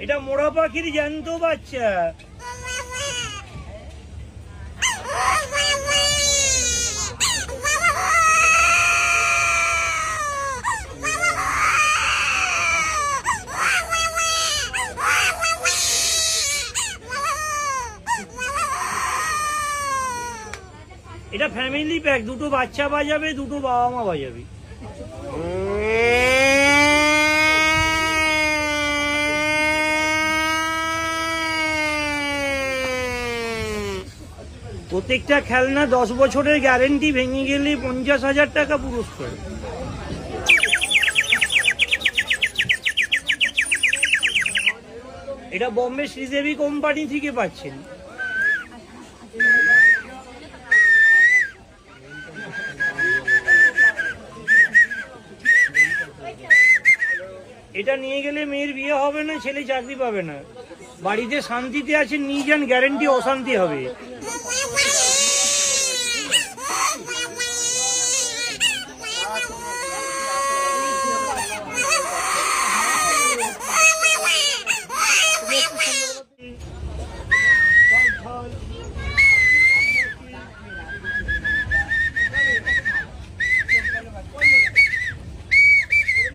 এটা মোড়া পাখির জ্যান্ত বাচ্চা। এটা ফ্যামিলি প্যাক, দুটো বাচ্চা বাজাবে, দুটো বাবা মা বাজাবে। প্রত্যেকটা খেলনা 10 বছরের গ্যারেন্টি, ভেঙে গেলে 50,000 টাকা পুরস্কার। এটা বম্বে শ্রীদেবী কোম্পানি থেকে পাচ্ছেন। এটা নিয়ে গেলে মেয়ের বিয়ে হবে না, ছেলে চাকরি পাবে না, বাড়িতে শান্তিতে আছে নিয়ে যান, গ্যারেন্টি অশান্তি হবে।